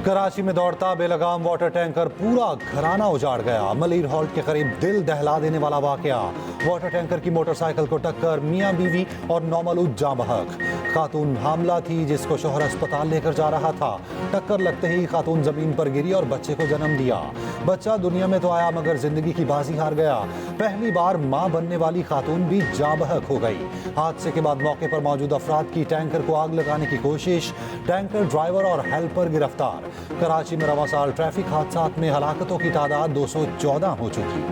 कराची में दौड़ता बेलगाम water tanker पूरा घराना उजाड़ गया। मलिर हॉल्ट के करीब दिल दहला देने वाला वाकया। वाटर टैंकर की मोटरसाइकिल को टक्कर, मियां बीवी और नौमलूद जाँ बहक। खातून हामला थी जिसको शोहर अस्पताल लेकर जा रहा था। टक्कर लगते ही खातून जमीन पर गिरी और बच्चे को जन्म दिया। बच्चा दुनिया में तो आया मगर जिंदगी की बाजी हार गया। पहली बार मां बनने वाली खातून भी जाँ बहक हो गई। हादसे के बाद मौके पर मौजूद अफराद की टैंकर को आग लगाने की कोशिश। टैंकर ड्राइवर और हेल्पर गिरफ्तार। कराची में रवां साल ट्रैफिक हादसात में हलाकतों की तादाद 214 हो चुकी।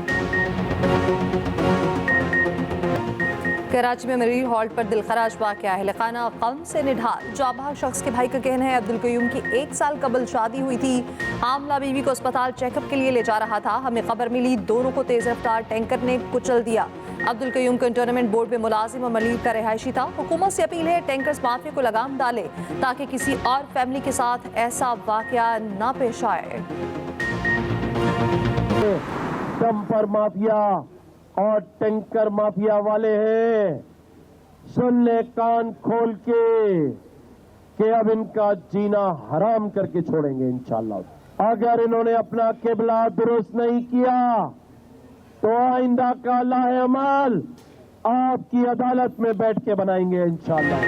कराची में मरीर हॉल्ट पर दिलखराश वाक़या। अहलखाना ग़म से निढाल। जाबाज शख्स के भाई का कहना है अब्दुल कयूम की 1 साल कबल शादी हुई थी। हामला बीवी को अस्पताल चेकअप के लिए ले जा रहा था। हमें खबर मिली दोनों को तेज रफ्तार टैंकर ने कुचल दिया। अब्दुल कयूम कंटोनमेंट बोर्ड में मुलाजिम और मलिर का रिहायशी था। हुकूमत से अपील है टैंकर्स माफिया को लगाम डाले ताकि किसी और फैमिली के साथ ऐसा वाक़या ना पेश आए। डंपर माफिया और टैंकर माफिया वाले हैं, सुन ले कान खोल के कि अब इनका जीना हराम करके छोड़ेंगे इंशाअल्लाह। अगर इन्होंने अपना किबला दुरुस्त नहीं किया तो आइंदा का लाहे अमल आपकी अदालत में बैठ के बनाएंगे इंशाअल्लाह।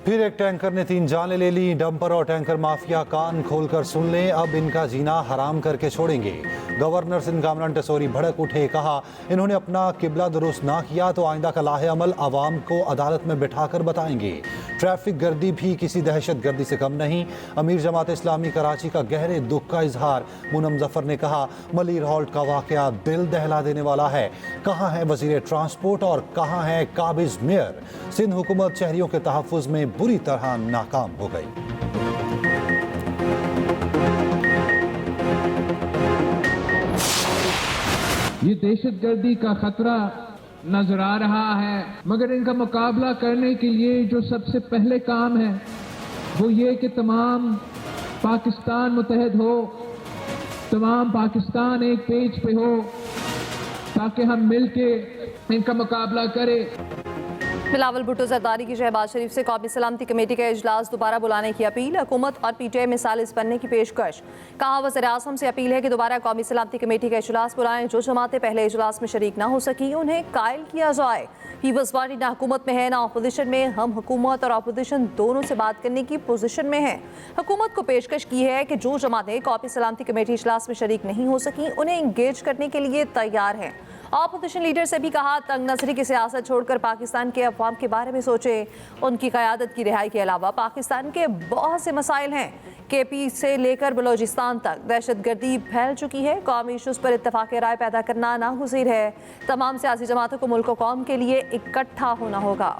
फिर एक टैंकर ने 3 जानें ले ली। डंपर और टैंकर माफिया कान खोलकर सुन लें, अब इनका जीना हराम करके छोड़ेंगे। गवर्नर सिंध कामरान टेसोरी भड़क उठे। कहा इन्होंने अपना किबला दुरुस्त ना किया तो आइंदा का लाहे अमल आवाम को अदालत में बिठाकर बताएंगे। ट्रैफिक गर्दी भी किसी दहशत गर्दी से कम नहीं। अमीर जमात इस्लामी कराची का गहरे दुख का इजहार। पूनम जफर ने कहा मलिर हॉल्ट का वाकया दिल दहला देने वाला है। कहाँ है वजीर ट्रांसपोर्ट और कहाँ है काबिज मेयर। सिंध हुकूमत शहरियों के तहफ़्फ़ुज़ में बुरी तरह नाकाम हो गई। ये दहशतगर्दी का खतरा नजर आ रहा है, मगर इनका मुकाबला करने के लिए जो सबसे पहले काम है वो ये कि तमाम पाकिस्तान मुत्तहद हो, तमाम पाकिस्तान एक पेज पे हो ताकि हम मिलके इनका मुकाबला करें। बिलावल भुट्टो जरदारी की शहबाज शरीफ से कौमी सलामती कमेटी का इजलास दोबारा बुलाने की अपील। हुकूमत और PTI में सालिस बनने की पेशकश। कहा वज़ीर आज़म से अपील है कि दोबारा कौमी सलामती कमेटी का इजलास बुलाएं। जो जमातें पहले इजलास में शरीक ना हो सकी उन्हें कायल किया जाए। पीपल्स पार्टी ना हुकूमत में है ना अपोजिशन में। हम हुकूमत और अपोजिशन दोनों से बात करने की पोजीशन में हैं। हुकूमत को पेशकश की है कि जो जमातें कौमी सलामती कमेटी इजलास में शरीक नहीं हो सकी उन्हें इंगेज करने के लिए तैयार हैं। अपोजिशन लीडर से भी कहा तंग नजरी की सियासत छोड़कर पाकिस्तान के अफवाम के बारे में सोचें। उनकी क़यादत की रिहाई के अलावा पाकिस्तान के बहुत से मसाइल हैं। KP से लेकर बलोचिस्तान तक दहशतगर्दी फैल चुकी है। कौमी इशूज पर इत्तफाक राय पैदा करना नागुज़ीर है। तमाम सियासी जमातों को मुल्क और कौम के लिए इकट्ठा होना होगा।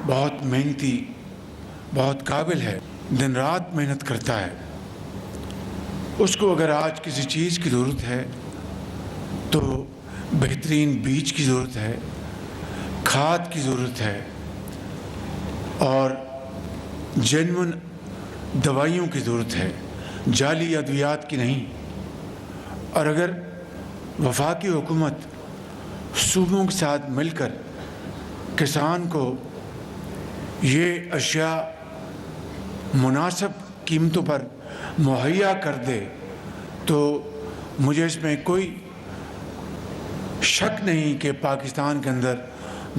बहुत मेहनती, बहुत काबिल है, दिन रात मेहनत करता है। उसको अगर आज किसी चीज़ की ज़रूरत है तो बेहतरीन बीज की ज़रूरत है, खाद की ज़रूरत है और जेन्युइन दवाइयों की ज़रूरत है, जाली अद्वियात की नहीं। और अगर वफाकी हुकूमत सूबों के साथ मिलकर किसान को ये अशिया मुनासिब कीमतों पर मुहैया कर दे तो मुझे इसमें कोई शक नहीं कि पाकिस्तान के अंदर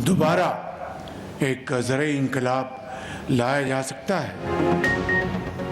दोबारा एक ज़राई इनकलाब लाया जा सकता है।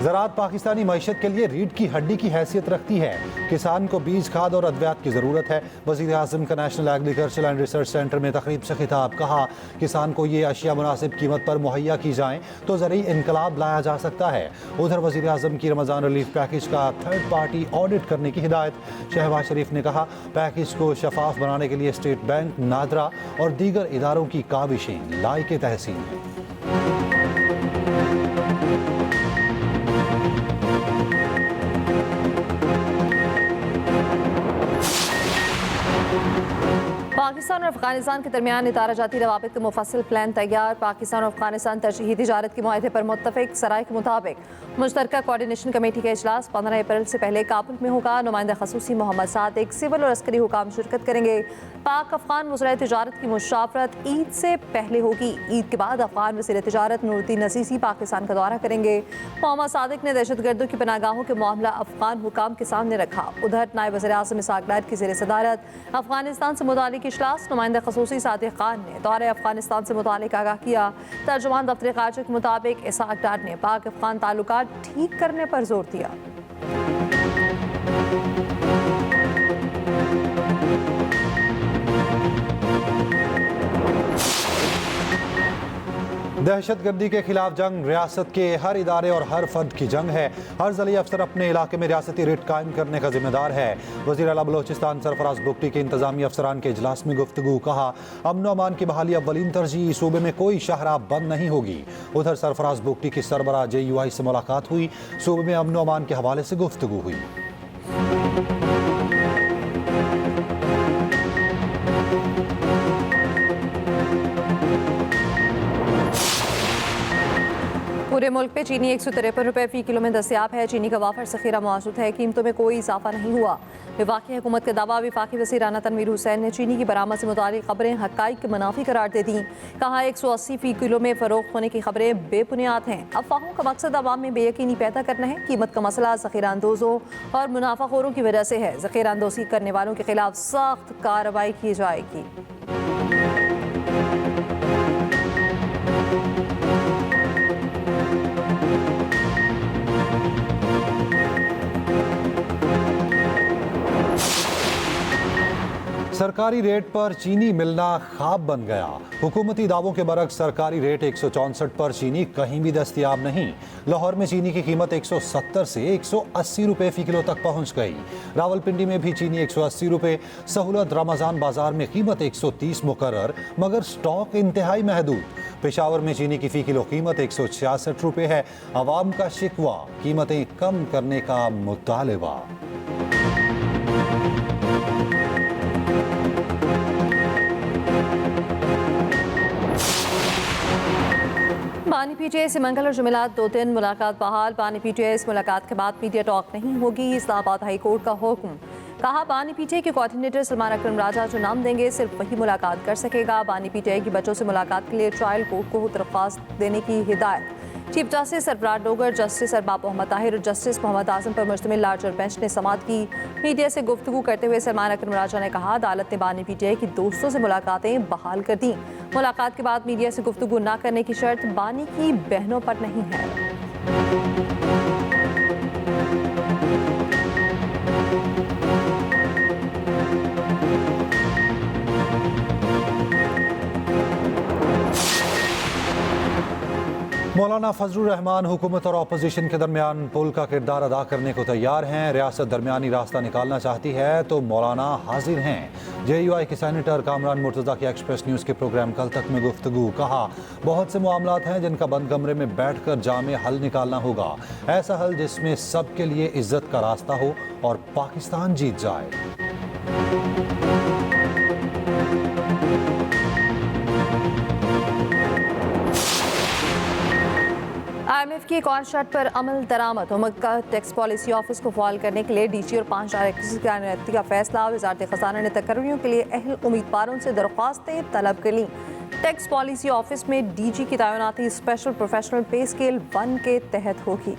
ज़राअत पाकिस्तानी मईशत के लिए रीढ़ की हड्डी की हैसियत रखती है। किसान को बीज, खाद और अद्वियात की ज़रूरत है। वज़ीर आज़म का national agriculture and research centre में तकरीब से खिताब। कहा किसान को ये अशिया मुनासिब कीमत पर मुहैया की जाएँ तो ज़राई इनकलाब लाया जा सकता है। उधर वज़ीर आज़म की रमज़ान रिलीफ पैकेज का थर्ड पार्टी ऑडिट करने की हिदायत। शहबाज शरीफ ने कहा पैकेज को शफाफ बनाने के लिए स्टेट बैंक, नादरा और दीगर इदारों की काविशें लायक तहसीन हैं। पाकिस्तान और अफगानिस्तान के दरमियान इतारा जाती रवाबित का मुफस्सिल प्लान तैयार। पाकिस्तान और अफगानिस्तान तरजीही तिजारत के मुआहदे पर मुत्तफिक। सराय के मुताबिक मुश्तरका कोऑर्डिनेशन कमेटी का इजलास 15 अप्रैल से पहले काबुल में होगा। नुमाइंदा खसूसी मोहम्मद सादिक, सिविल और अस्करी हुकाम शिरकत करेंगे। पाक अफगान वज़ीर तिजारत की मुशावरत ईद से पहले होगी। ईद के बाद अफगान वज़ीर तिजारत नूरुद्दीन अज़ीज़ी पाकिस्तान का दौरा करेंगे। मोहम्मद सादिक ने दहशतगर्दों की पनाहगाहों के मामला अफगान हुकाम के सामने रखा। उधर नायब वज़ीर आज़म इसहाक डार की ज़ेर सदारत अफगानिस्तान से मुतालिक इजलास। नुमाइंदा खसूसी सादिक खान ने दौरे अफगानिस्तान से मुतालिक आगाह किया। तर्जुमान दफ्तर खारजा के मुताबिक इसहाक डार ने पाक अफगान ताल्लुकात ठीक करने पर जोर दिया। दहशतगर्दी के खिलाफ जंग रियासत के हर इदारे और हर फर्द की जंग है। हर ज़िले अफसर अपने इलाके में रियासती रेट कायम करने का जिम्मेदार है। वज़ीर आला बलोचिस्तान सरफराज बुगटी के इंतजामी अफसरान के इजलास में गुफ्तगू। कहा, अमन व अमान की बहाली अव्वलीन तरजीह, सूबे में कोई शाहराह बंद नहीं होगी। उधर सरफराज बुगटी की सरबराह JUI से मुलाकात हुई। सूबे में अमन व अमान के हवाले से गुफ्तगू हुई। पूरे मुल्क पे चीनी 153 रुपये फ़ी किलो में दस्तियाब है। चीनी का वाफर ज़ख़ीरा मौजूद है। कीमतों में कोई इजाफा नहीं हुआ। वफाकी हुकूमत का दावा। वफाकी वज़ीर राना तनवीर हुसैन ने चीनी की बरामद से मुतालिक खबरें हक़ाइक़ के मुनाफी करार दे दी। कहा, 180 फ़ी किलो में फ़रोख्त होने की खबरें बेबुनियाद हैं। अफवाहों का मकसद अवाम में बेयकीनी पैदा करना है। कीमत का मसला ज़ख़ीरा अंदोज़ों और मुनाफाखोरों की वजह से है। ज़ख़ीरा अंदोज़ी करने वालों के खिलाफ सख्त कार्रवाई की जाएगी। सरकारी रेट पर चीनी मिलना ख्वाब बन गया। हुकूमती दावों के बरक्स सरकारी रेट 164 पर चीनी कहीं भी दस्तियाब नहीं। लाहौर में चीनी की कीमत 170 से 180 रुपये फ़ी किलो तक पहुंच गई। रावलपिंडी में भी चीनी 180 रुपये। सहूलत रमज़ान बाजार में कीमत 130 मुकर्रर, मगर स्टॉक इंतहाई महदूद। पेशावर में चीनी की फ़ी किलो कीमत 166 रुपये है। अवाम का शिकवा, कीमतें कम करने का मुतालबा। बानी PTI से मंगल और जुमेरात 2 दिन मुलाकात बहाल। बानी PTI इस मुलाकात के बाद मीडिया टॉक नहीं होगी। इस्लामाबाद हाई कोर्ट का हुक्म। कहा, बानी PTI के कोऑर्डिनेटर सलमान अकरम राजा जो नाम देंगे सिर्फ वही मुलाकात कर सकेगा। बानी PTI की बच्चों से मुलाकात के लिए ट्रायल कोर्ट को दरख्वास्त देने की हिदायत। Chief justice Sarbarar Dogar, justice Arbab Mohammad Tahir और जस्टिस मोहम्मद आजम पर मुश्तमिल लार्जर बेंच ने समाअत की। मीडिया से गुफ्तगू करते हुए सलमान अकरम राजा ने कहा, अदालत ने बानी PTI की दोस्तों से मुलाकातें बहाल कर दी। मुलाकात के बाद मीडिया से गुफ्तगू न करने की शर्त बानी की बहनों पर नहीं है। मौलाना फजलुर रहमान हुकूमत और अपोजिशन के दरमियान पुल का किरदार अदा करने को तैयार हैं। रियासत दरमियानी रास्ता निकालना चाहती है तो मौलाना हाजिर हैं। JUI के सेनेटर कामरान मुर्तज़ा की एक्सप्रेस न्यूज़ के प्रोग्राम कल तक में गुफ्तगू। कहा, बहुत से मामलात हैं जिनका बंद कमरे में बैठ कर जामे हल निकालना होगा। ऐसा हल जिसमें सबके लिए इज्जत का रास्ता हो और पाकिस्तान जीत जाए। IMF की एक और शर्त पर अमल दरामद। हुकूमत का टैक्स पॉलिसी ऑफिस को फॉल करने के लिए DC और 5 डायरेक्टर्स की नियुक्ति का फैसला। वज़ारत ख़ज़ाना ने तकर्रियों के लिए अहल उम्मीदवारों से दरख्वास्तें तलब कर लीं। टैक्स पॉलिसी ऑफिस में DG की तैनाती स्पेशल प्रोफेशनल पे स्केल 1 के तहत होगी।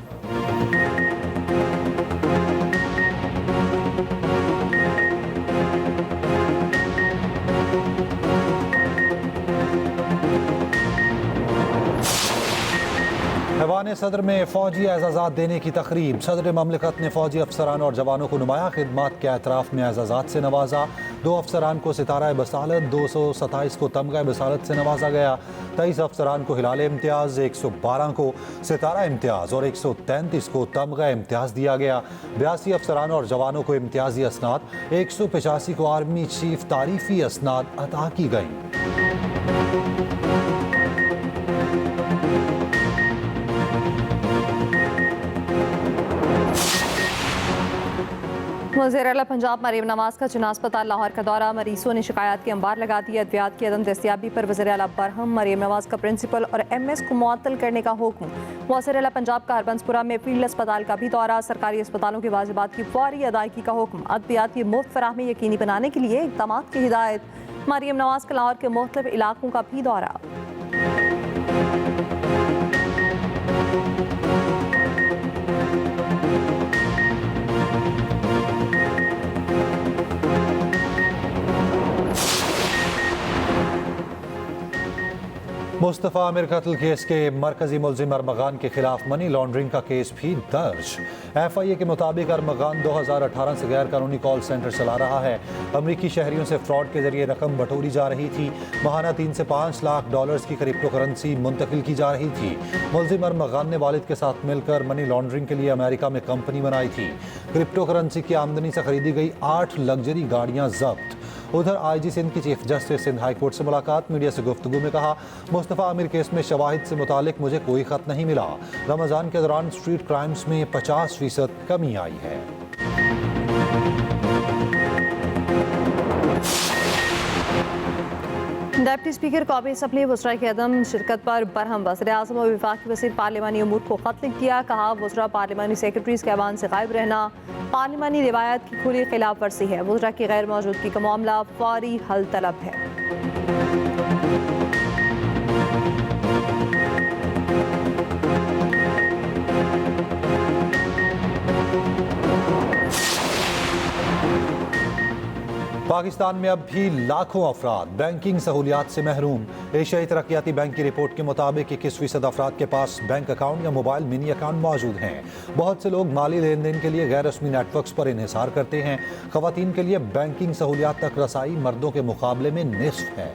ऐवान सदर में फ़ौजी एजाज़ात देने की तकरीब। सदर ममलिकत ने फ़ौजी अफसरान और जवानों को नुमाया खिदमात के एतराफ़ में एजाज़ात से नवाजा। 2 अफसरान को सितारा बसालत, 227 को तमगा बसालत से नवाजा गया। 23 अफसरान को हिलाल इम्तियाज़, 112 को सितारा इम्तियाज़ और 133 को तमगा इम्तियाज़ दिया गया। 82 अफसरान और जवानों को इम्तियाज़ी असनाद, 185 को आर्मी चीफ तारीफ़ी असनाद अता की गई। वज़ीर आला पंजाब मरीम नवाज का जिना अस्पताल लाहौर का दौरा, मरीजों ने शिकायत की अंबार लगा दी। अद्वियात की अदम दस्तियाबी पर वज़ीर आला बरहम, मरीम नवाज का प्रिंसिपल और MS को मुअत्तल करने का हुक्म। वज़ीर आला पंजाब का हरबंसपुरा में फील्ड अस्पताल का भी दौरा, सरकारी अस्पतालों के वाजिबात की फौरी अदायगी का हुक्म। अद्वियात की मुफ्त फराहमी यकीनी बनाने के लिए इक़दामात की हिदायत। मरीम नवाज का लाहौर के मुख्तलिफ इलाकों का भी दौरा। मुस्तफ़ा आमिर कत्ल केस के मरकजी मुलजिम अरमगान के खिलाफ मनी लॉन्ड्रिंग का केस भी दर्ज। FIA के मुताबिक अरमगान 2018 से गैर कानूनी कॉल सेंटर चला रहा है। अमरीकी शहरियों से फ्रॉड के जरिए रकम बटोरी जा रही थी। माहाना 3 से 5 लाख डॉलर्स की क्रिप्टो करेंसी मुंतकिल की जा रही थी। मुलजिम अरमगान ने वालिद के साथ मिलकर मनी लॉन्ड्रिंग के लिए अमेरिका में कंपनी बनाई थी। क्रिप्टो करेंसी की आमदनी से खरीदी गई 8 लग्जरी गाड़ियां जब्त। उधर IG सिंध की chief justice Sindh high court से मुलाकात, मीडिया से गुफ्तगू में कहा, मुस्तफ़ा आमिर केस में शवाहिद से मुतालिक मुझे कोई खत नहीं मिला। रमज़ान के दौरान स्ट्रीट क्राइम्स में 50% कमी आई है। डिप्टी स्पीकर कौमी असम्बली वज़रा की अदम शिरकत पर बरहम, वज़ीर-ए-आज़म और वफाकी वज़ीर पार्लिमानी अमूर को खत लिख दिया। कहा, वज़रा पार्लिमानी सेक्रेटरीज के ऐवान से गायब रहना पार्लिमानी रिवायत की खुली खिलाफ वर्जी है। वज़रा की गैर मौजूदगी का मामला फौरी हल तलब है। पाकिस्तान में अब भी लाखों अफराद बैंकिंग सहूलियात से महरूम। एशियाई तरक्याती बैंक की रिपोर्ट के मुताबिक 21% अफराद के पास बैंक अकाउंट या मोबाइल मिनी अकाउंट मौजूद हैं। बहुत से लोग माली लेन देन के लिए गैर रस्मी नेटवर्क्स पर इन्हिसार करते हैं। खवातीन के लिए बैंकिंग सहूलियात तक रसाई मर्दों के मुकाबले में निस्फ है।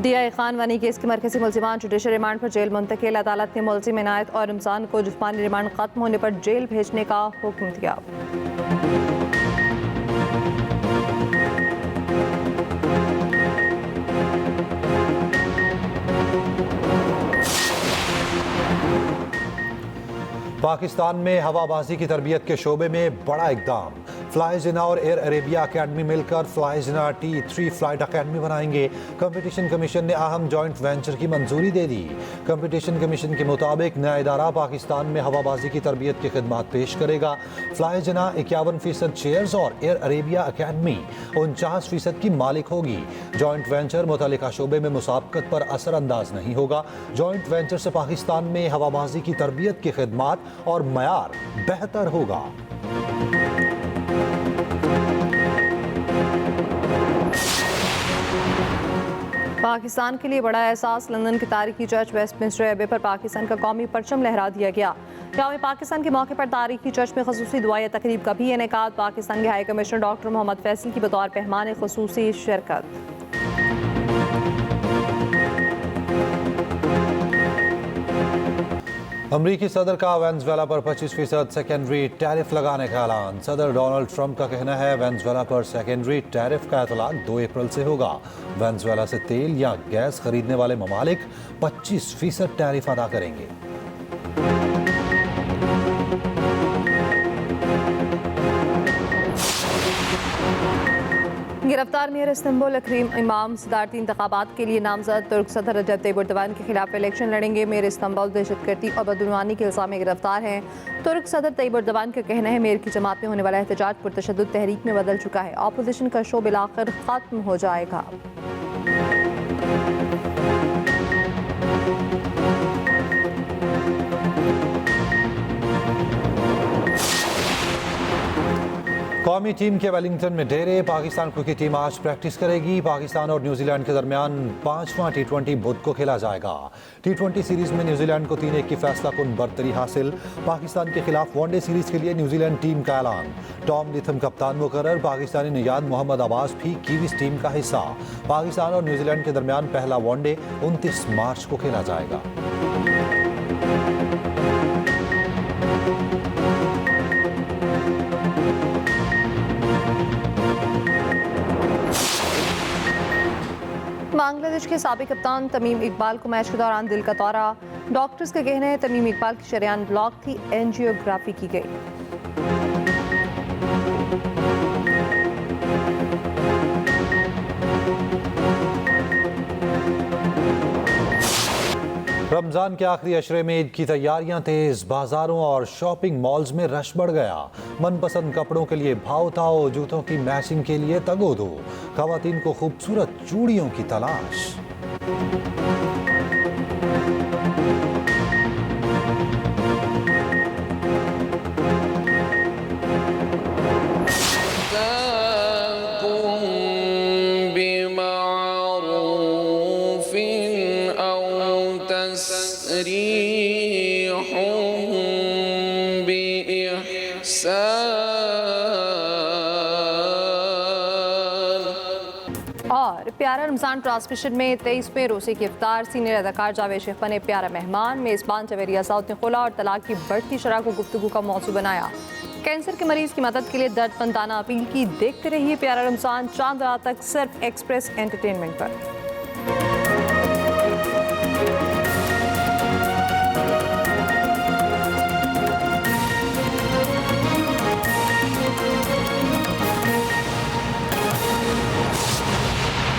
DI खान वनी केस के मरकजी मुलजिमान जुडिशल रिमांड पर जेल मुंतकिल। अदालत ने मुलजिम इनायत और रमजान को जिस्मानी रिमांड खत्म होने पर जेल भेजने का हुक्म दिया। पाकिस्तान में हवाबाजी की तरबियत के शोबे में बड़ा इकदाम। फ्लाई जिना और एयर अरेबिया अकेडमी मिलकर फ्लाई जिना T3 फ्लाइट अकेडमी बनाएंगे। कंपटीशन कमीशन ने अहम जॉइंट वेंचर की मंजूरी दे दी। कंपटीशन कमीशन के मुताबिक नया इदारा पाकिस्तान में हवाबाजी की तरबियत की खिदमत पेश करेगा। फ्लाई जिना 51% शेयर्स और एयर अरेबिया अकेडमी 49% की मालिक होगी। जॉइंट वेंचर मुतल्लिका शोबे में मुसाबकत पर असरअंदाज नहीं होगा। जॉइंट वेंचर से पाकिस्तान में हवाबाजी की तरबियत की खिदमत और मयार बेहतर होगा। पाकिस्तान के लिए बड़ा एहसास, लंदन के तारीखी चर्च वेस्टमिंस्टर एबे पर पाकिस्तान का कौमी परचम लहरा दिया गया। यौम पाकिस्तान के मौके पर तारीखी चर्च में खसूसी दुआए तकरीब का भी इनेकाद। पाकिस्तान के high commissioner doctor Mohammad Faisal की बतौर मेहमान खसूसी शिरकत। अमरीकी सदर का वेनेजुएला पर 25% सेकेंडरी टैरिफ लगाने का ऐलान। सदर डोनाल्ड ट्रंप का कहना है, वेनेजुएला पर सेकेंडरी टैरिफ का इतलाक 2 अप्रैल से होगा। वेनेजुएला से तेल या गैस खरीदने वाले ममालिक 25% टैरिफ अदा करेंगे। गिरफ्तार मेयर इस्तांबुल अकरीम इमाम सदारती इंतखाबात के लिए नामजद। तुर्क सदर रजब तैयब एर्दोगान के खिलाफ इलेक्शन लड़ेंगे। मेयर इस्तांबुल दहशतगर्दी और बदउनवानी के इल्जाम में गिरफ्तार हैं। तुर्क सदर तैयब एर्दोगान का कहना है, मेयर की जमात में होने वाला एहतजाज पुरतशद्दुद तहरीक में बदल चुका है। अपोजिशन का शो बिलाखिर खत्म हो जाएगा। कौमी टीम के वेलिंगटन में डेरे। पाकिस्तान क्रिकेट टीम आज प्रैक्टिस करेगी। पाकिस्तान और न्यूजीलैंड के दरमियान 5वां T20 बुध को खेला जाएगा। T20 सीरीज में न्यूजीलैंड को 3-1 की फैसला कुन बरतरी हासिल। पाकिस्तान के खिलाफ वनडे सीरीज के लिए न्यूजीलैंड टीम का ऐलान। टॉम लिथम कप्तान मुकर्रर। पाकिस्तानी नियाद मोहम्मद अब्बास भी कीवीज टीम का हिस्सा। पाकिस्तान और न्यूजीलैंड के दरमियान पहला वनडे 29 मार्च को खेला जाएगा। बांग्लादेश के साबिक कप्तान तमीम इकबाल को मैच के दौरान दिल का दौरा। डॉक्टर्स का कहना है तमीम इकबाल की शरेआन ब्लॉक थी, एंजियोग्राफी की गई। रमजान के आखिरी अशरे में ईद की तैयारियां तेज, बाजारों और शॉपिंग मॉल्स में रश बढ़ गया। मनपसंद कपड़ों के लिए भाव ताओ, जूतों की मैचिंग के लिए तगोदो, खवातीन को खूबसूरत चूड़ियों की तलाश। और प्यारा रमजान ट्रांसमिशन में 23वें रोजे की इफ्तार, सीनियर अदाकार जावेद शेख बने प्यारा मेहमान। मेज़बान जवेरिया साउद ने खुला और तलाक की बढ़ती शरह को गुफ्तगू का मौजू बनाया। कैंसर के मरीज की मदद के लिए दर्दमंदाना अपील की। देखते रहिए प्यारा रमजान चांद रात तक सिर्फ एक्सप्रेस एंटरटेनमेंट पर।